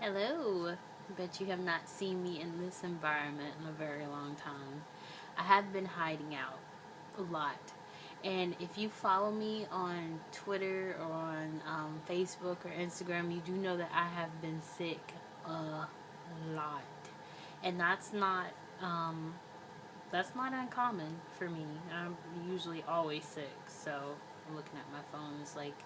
Hello. Bet you have not seen me in this environment in a very long time. I have been hiding out a lot. And if you follow me on Twitter or on Facebook or Instagram, you do know that I have been sick a lot. And um, that's not uncommon for me. I'm usually always sick. So I'm looking at my phone. It's like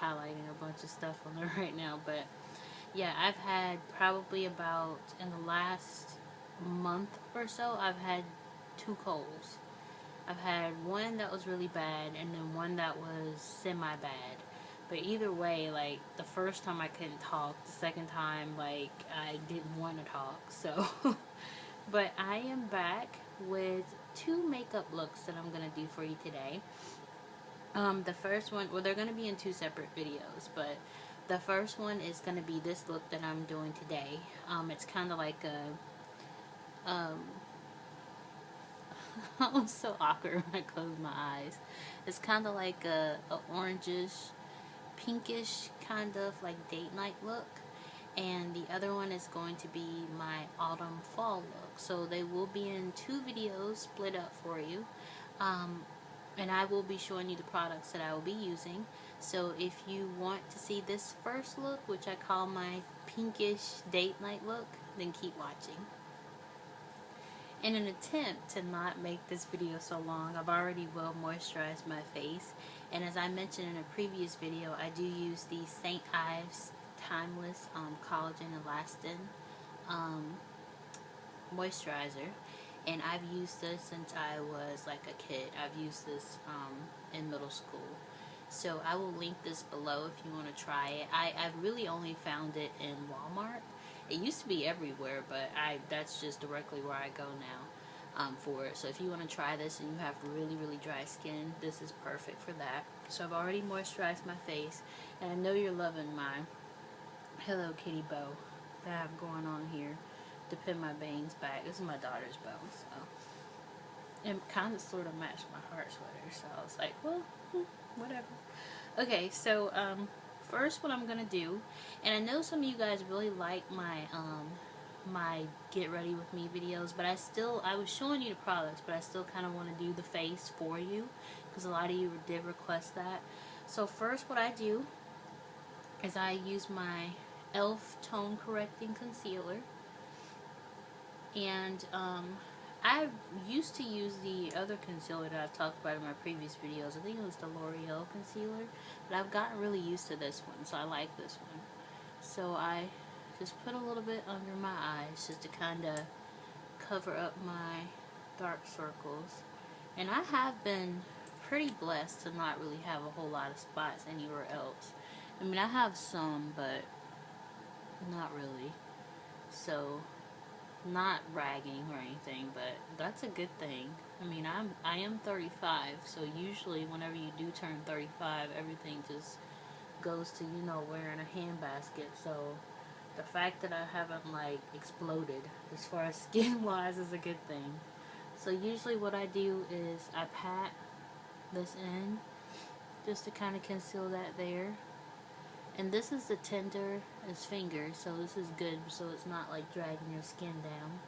highlighting a bunch of stuff on there right now. But yeah, I've had probably about in the last month or so, I've had two colds. I've had one that was really bad and then one that was semi bad. But either way, like the first time I couldn't talk, the second time, like I didn't want to talk. So, but I am back with two makeup looks that I'm going to do for you today. The first one, well, they're going to be in two separate videos, but the first one is going to be this look that I'm doing today. It's kind of like a, I'm so awkward when I close my eyes. It's kind of like a orangish, pinkish kind of like date night look. And the other one is going to be my autumn fall look. So they will be in two videos split up for you. Um, and I will be showing you the products that I will be using. So if you want to see this first look, which I call my pinkish date night look, then keep watching. In an attempt to not make this video so long, I've already well moisturized my face. And as I mentioned in a previous video, I do use the St. Ives Timeless Collagen Elastin moisturizer. And I've used this since I was like a kid. I've used this in middle school. So I will link this below if you want to try it. I've really only found it in Walmart. It used to be everywhere, but that's just directly where I go now for it. So if you want to try this and you have really, really dry skin, this is perfect for that. So I've already moisturized my face. And I know you're loving my Hello Kitty bow that I have going on here to pin my bangs back. This is my daughter's bow, so it kind of sort of matched my heart sweater. So I was like, well, whatever. Okay, so first what I'm gonna do, and I know some of you guys really like my get ready with me videos, but I was showing you the products, but I still kind of want to do the face for you because a lot of you did request that. So first what I do is I use my e.l.f. tone correcting concealer. And I used to use the other concealer that I've talked about in my previous videos. I think it was the L'Oreal concealer. But I've gotten really used to this one, so I like this one. So I just put a little bit under my eyes just to kind of cover up my dark circles. And I have been pretty blessed to not really have a whole lot of spots anywhere else. I mean, I have some, but not really. So not bragging or anything, but that's a good thing. I mean, I am 35, so usually whenever you do turn 35, everything just goes to, wearing a handbasket. So the fact that I haven't like exploded as far as skin wise is a good thing. So usually what I do is I pat this in just to kind of conceal that there. And this is the tender as finger, so this is good, so it's not like dragging your skin down.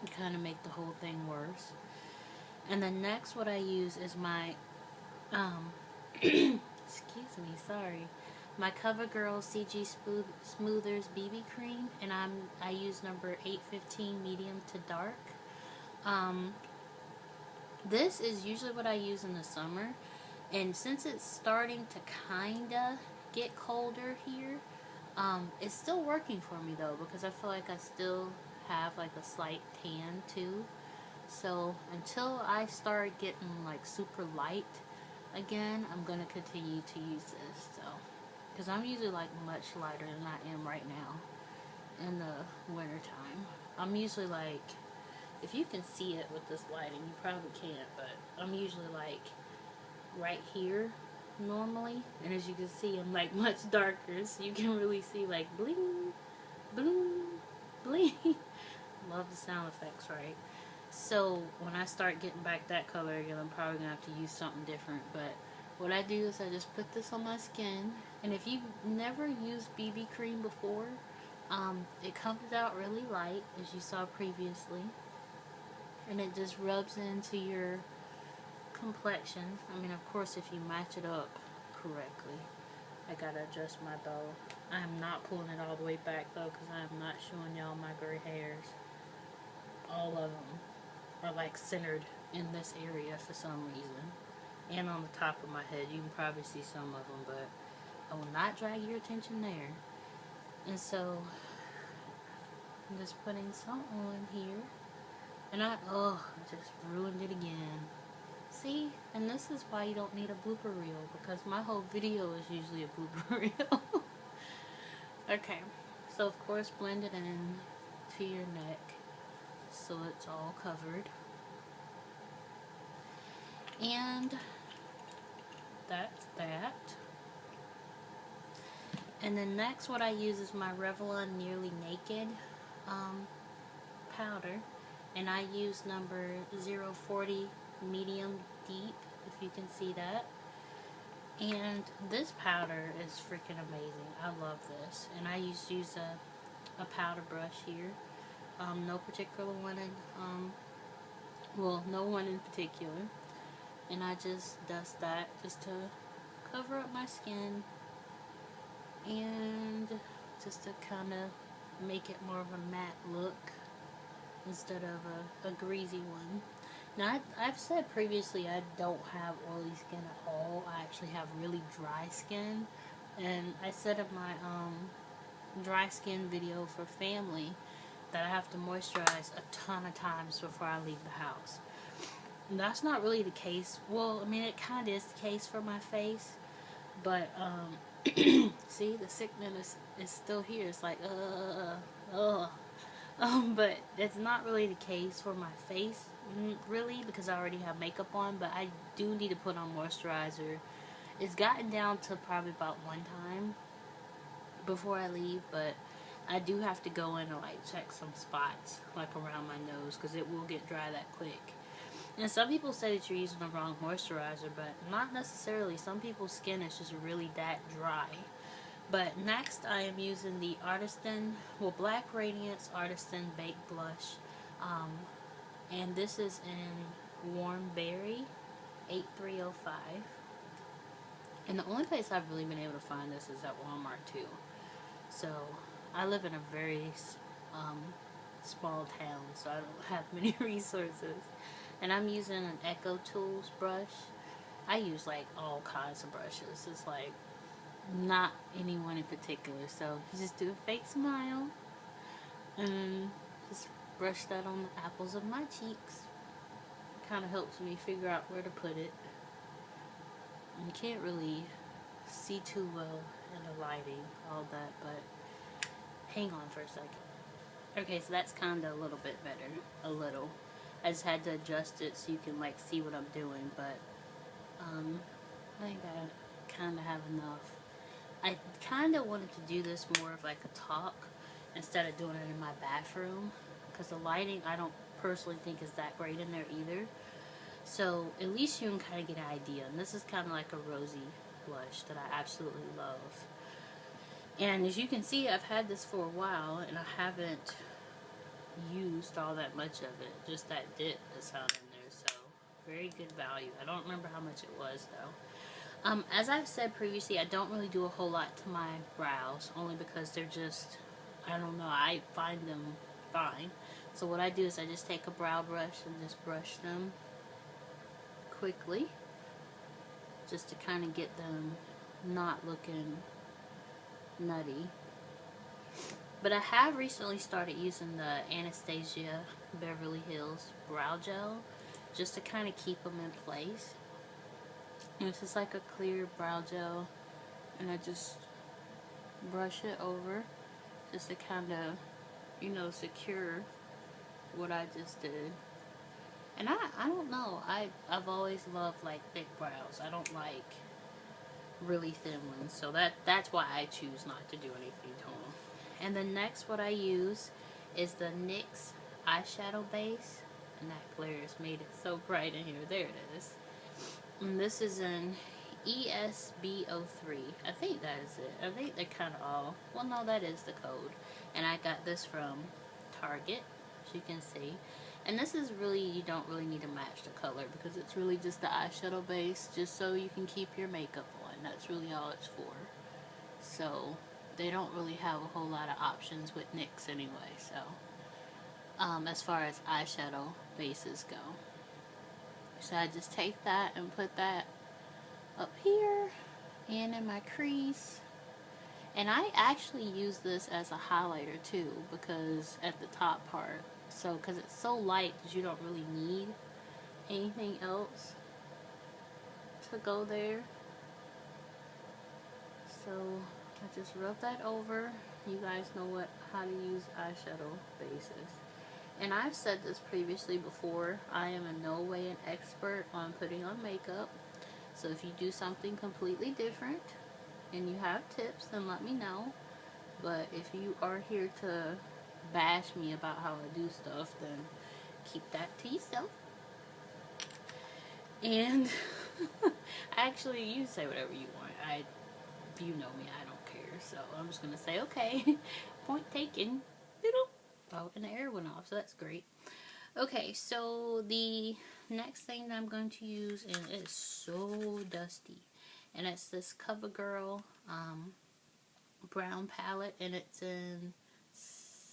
It kind of make the whole thing worse. And then next what I use is my, excuse me, sorry, my CoverGirl CG Smoothers BB Cream, and I use number 815 medium to dark. This is usually what I use in the summer, and since it's starting to kinda get colder here, it's still working for me though, because I feel like I still have like a slight tan too. So until I start getting like super light again, I'm gonna continue to use this. So because I'm usually like much lighter than I am right now in the winter time. I'm usually like, if you can see it with this lighting, you probably can't, but I'm usually like right here normally, and as you can see, I'm like much darker, so you can really see like bling, bling, bling. Love the sound effects, right? So when I start getting back that color again, I'm probably gonna have to use something different. But what I do is I just put this on my skin, and if you've never used BB cream before, It comes out really light, as you saw previously, and it just rubs into your complexion. I mean, of course, if you match it up correctly. I gotta adjust my bow. I am not pulling it all the way back though, because I am not showing y'all my gray hairs. All of them are like centered in this area for some reason, and on the top of my head. You can probably see some of them, but I will not drag your attention there. And so I'm just putting some on here, and I just ruined it again. See, and this is why you don't need a blooper reel, because my whole video is usually a blooper reel. Okay, so of course blend it in to your neck so it's all covered. And that's that. And then next what I use is my Revlon Nearly Naked powder. And I use number 040 medium deep, if you can see that. And this powder is freaking amazing. I love this. And I use a powder brush here. No particular one no one in particular. And I just dust that just to cover up my skin and just to kind of make it more of a matte look instead of a greasy one. Now, I've said previously I don't have oily skin at all. I actually have really dry skin. And I said in my dry skin video for family that I have to moisturize a ton of times before I leave the house. And that's not really the case. Well, I mean, it kind of is the case for my face. But, see, the sickness is still here. It's like, but it's not really the case for my face, really, because I already have makeup on, but I do need to put on moisturizer. It's gotten down to probably about one time before I leave, but I do have to go in and, like, check some spots, like, around my nose, because it will get dry that quick. And some people say that you're using the wrong moisturizer, but not necessarily. Some people's skin is just really that dry. But next I am using the Black Radiance Artisan Baked Blush. And this is in Warm Berry 8305. And the only place I've really been able to find this is at Walmart too. So I live in a very small town, so I don't have many resources. And I'm using an Echo Tools brush. I use like all kinds of brushes. It's like not anyone in particular. So you just do a fake smile and just brush that on the apples of my cheeks. Kind of helps me figure out where to put it. You can't really see too well in the lighting, all that, but hang on for a second. Okay, so that's kind of a little bit better. A little. I just had to adjust it so you can like see what I'm doing, but I think I kind of have enough. I kind of wanted to do this more of like a talk instead of doing it in my bathroom, because the lighting I don't personally think is that great in there either. So at least you can kind of get an idea. And this is kind of like a rosy blush that I absolutely love. And as you can see, I've had this for a while and I haven't used all that much of it. Just that dip that's found in there. So very good value. I don't remember how much it was though. As I've said previously, I don't really do a whole lot to my brows, only because they're just, I don't know, I find them fine. So what I do is I just take a brow brush and just brush them quickly, just to kind of get them not looking nutty. But I have recently started using the Anastasia Beverly Hills brow gel just to kind of keep them in place. And it's just like a clear brow gel, and I just brush it over just to kind of, you know, secure what I just did. And I don't know, I've always loved like thick brows. I don't like really thin ones, so that's why I choose not to do anything to them. And then next what I use is the NYX eyeshadow base, and that glare has made it so bright in here. There it is. And this is in ESB03. I think that is it. I think they're kind of all, well, no, that is the code. And I got this from Target, as you can see. And this is really, you don't really need to match the color because it's really just the eyeshadow base, just so you can keep your makeup on. That's really all it's for. So they don't really have a whole lot of options with NYX anyway. So as far as eyeshadow bases go, so I just take that and put that up here and in my crease. And I actually use this as a highlighter too, because at the top part, so because it's so light that you don't really need anything else to go there. So I just rub that over. You guys know how to use eyeshadow bases. And I've said this previously before, I am in no way an expert on putting on makeup. So if you do something completely different and you have tips, then let me know. But if you are here to bash me about how I do stuff, then keep that to yourself. And actually, you say whatever you want. You know me, I don't care. So I'm just gonna say, okay, point taken. Oh, and the air went off, so that's great. Okay, so the next thing that I'm going to use, and it's so dusty, and it's this CoverGirl brown palette, and it's in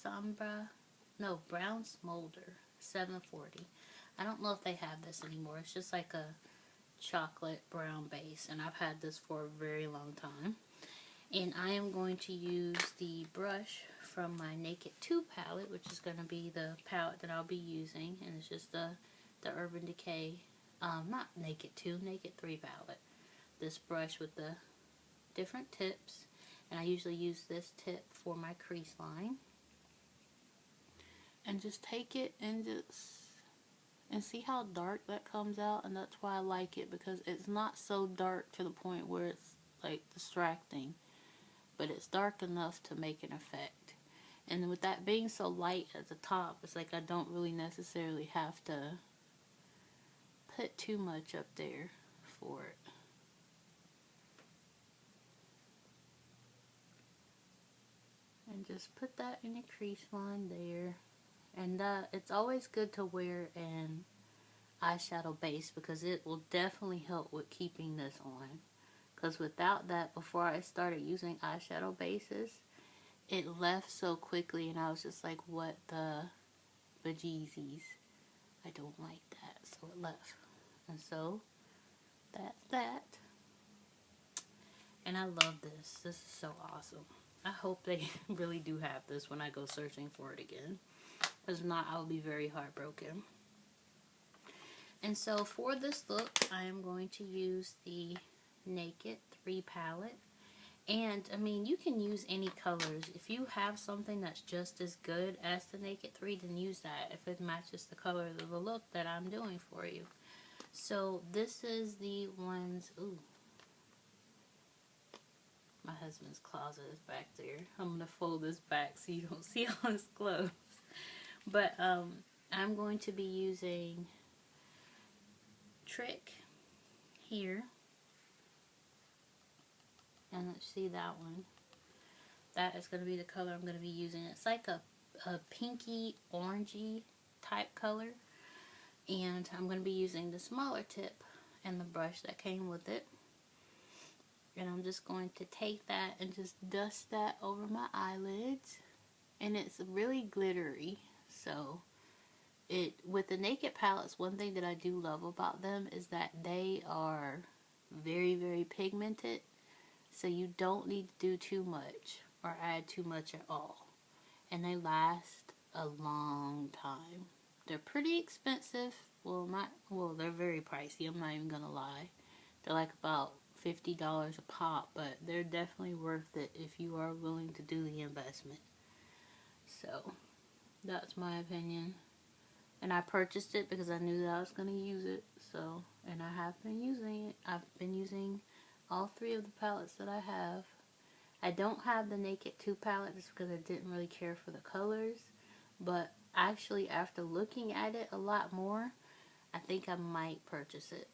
Brown Smolder 740. I don't know if they have this anymore. It's just like a chocolate brown base, and I've had this for a very long time. And I am going to use the brush from my Naked 2 palette, which is going to be the palette that I'll be using, and it's just the Urban Decay, not Naked 2, Naked 3 palette. This brush with the different tips, and I usually use this tip for my crease line. And just take it and see how dark that comes out, and that's why I like it, because it's not so dark to the point where it's like distracting, but it's dark enough to make an effect. And with that being so light at the top, it's like I don't really necessarily have to put too much up there for it. And just put that in the crease line there. And it's always good to wear an eyeshadow base, because it will definitely help with keeping this on. Because without that, before I started using eyeshadow bases, it left so quickly, and I was just like, what the bejeezies? I don't like that. So it left. And so that's that. And I love this. This is so awesome. I hope they really do have this when I go searching for it again. Because if not, I'll be very heartbroken. And so for this look, I am going to use the Naked 3 palette. And, I mean, you can use any colors. If you have something that's just as good as the Naked 3, then use that if it matches the color of the look that I'm doing for you. So, this is the ones... Ooh. My husband's closet is back there. I'm going to fold this back so you don't see all his clothes. But, I'm going to be using Trick here. And let's see that one. That is going to be the color I'm going to be using. It's like a pinky orangey type color. And I'm going to be using the smaller tip and the brush that came with it. And I'm just going to take that and just dust that over my eyelids. And it's really glittery. So, with the Naked palettes, one thing that I do love about them is that they are very, very pigmented. So you don't need to do too much or add too much at all. And they last a long time. They're pretty expensive. Well, they're very pricey. I'm not even going to lie. They're like about $50 a pop, but they're definitely worth it if you are willing to do the investment. So, that's my opinion. And I purchased it because I knew that I was going to use it. So, and I have been using it. I've been using all 3 of the palettes that I have. I don't have the Naked 2 palette just because I didn't really care for the colors. But actually, after looking at it a lot more, I think I might purchase it.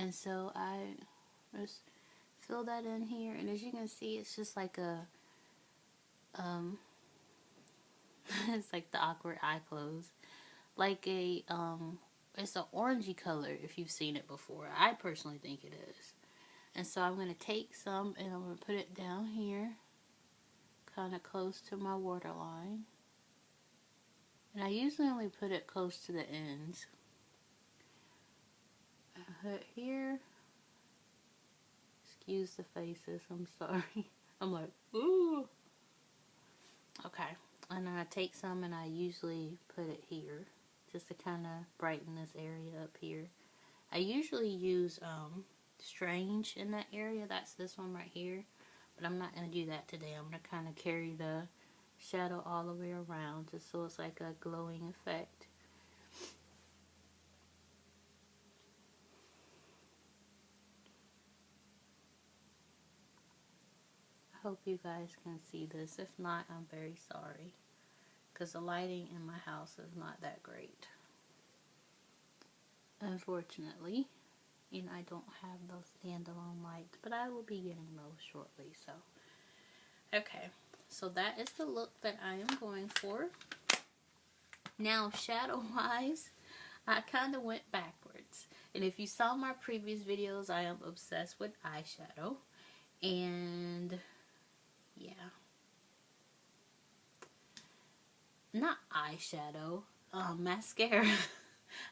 And so I just fill that in here, and as you can see, it's just like a it's like the awkward eye close, like a it's an orangey color if you've seen it before. I personally think it is. And so I'm going to take some and I'm going to put it down here, kind of close to my waterline. And I usually only put it close to the ends. I put it here. Excuse the faces, I'm sorry. I'm like, ooh. Okay, and then I take some and I usually put it here, just to kind of brighten this area up here. I usually use Strange in that area. That's this one right here. But I'm not going to do that today. I'm going to kind of carry the shadow all the way around, just so it's like a glowing effect. I hope you guys can see this. If not, I'm very sorry, because the lighting in my house is not that great, unfortunately. And I don't have those standalone lights, but I will be getting those shortly. So, okay, so that is the look that I am going for. Now, shadow wise, I kind of went backwards. And if you saw my previous videos, I am obsessed with eyeshadow. And yeah, not eyeshadow, mascara.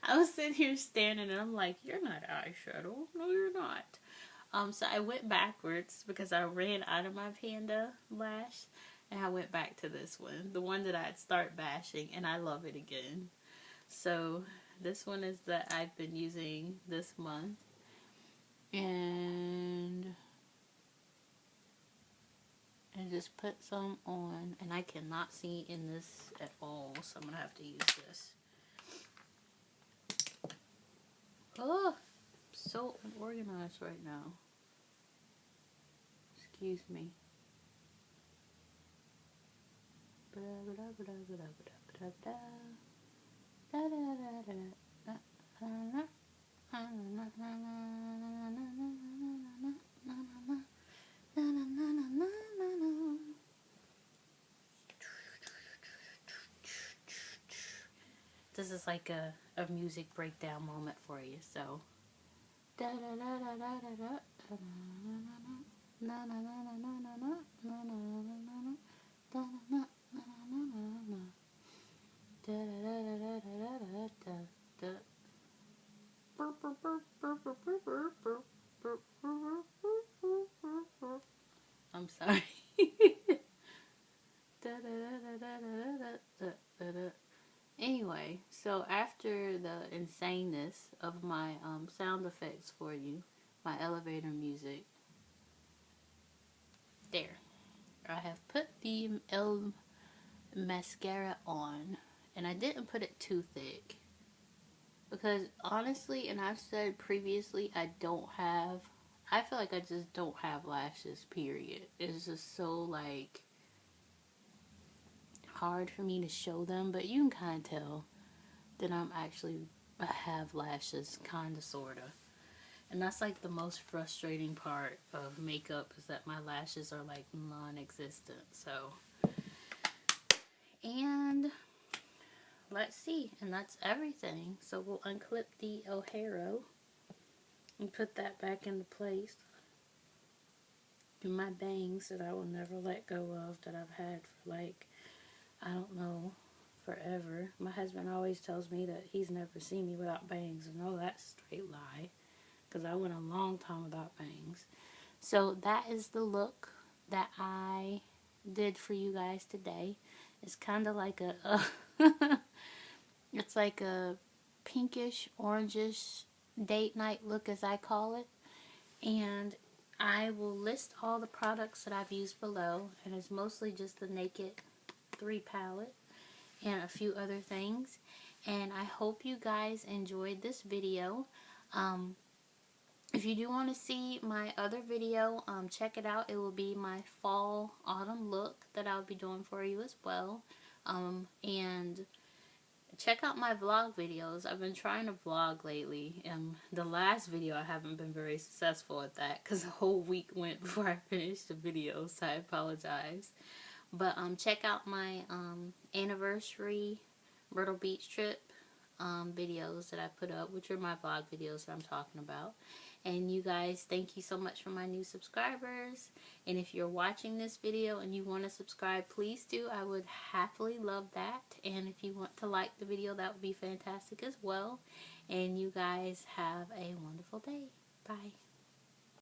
I was sitting here standing and I'm like, you're not eyeshadow. No, you're not. So I went backwards because I ran out of my Panda lash, and I went back to this one, the one that I'd start bashing, and I love it again. So this one is that I've been using this month, and just put some on, and I cannot see in this at all, so I'm gonna have to use this. Oh, so unorganized right now. Excuse me. This is like a music breakdown moment for you, so. I'm sorry. Anyway, so after the insaneness of my sound effects for you, my elevator music, there, I have put the mascara on, and I didn't put it too thick, because honestly, and I've said previously, I feel like I just don't have lashes, period. It's just so, like, hard for me to show them, but you can kind of tell that I have lashes, kind of, sort of. And that's like the most frustrating part of makeup, is that my lashes are like non-existent. So, and let's see, and that's everything. So we'll unclip the O'Hara and put that back into place. Do my bangs that I will never let go of, that I've had for like, I don't know, forever. My husband always tells me that he's never seen me without bangs. And no, that's a straight lie, because I went a long time without bangs. So that is the look that I did for you guys today. It's kind of like it's like a pinkish, orangish date night look, as I call it. And I will list all the products that I've used below, and it's mostly just the Naked 3 palette and a few other things. And I hope you guys enjoyed this video. If you do want to see my other video, check it out. It will be my fall-autumn look that I'll be doing for you as well. And check out my vlog videos. I've been trying to vlog lately. The last video I haven't been very successful at that because a whole week went before I finished the video, so I apologize. But check out my anniversary Myrtle Beach trip videos that I put up, which are my vlog videos that I'm talking about. And you guys, thank you so much for my new subscribers. And if you're watching this video and you want to subscribe, please do. I would happily love that. And if you want to like the video, that would be fantastic as well. And you guys have a wonderful day. Bye.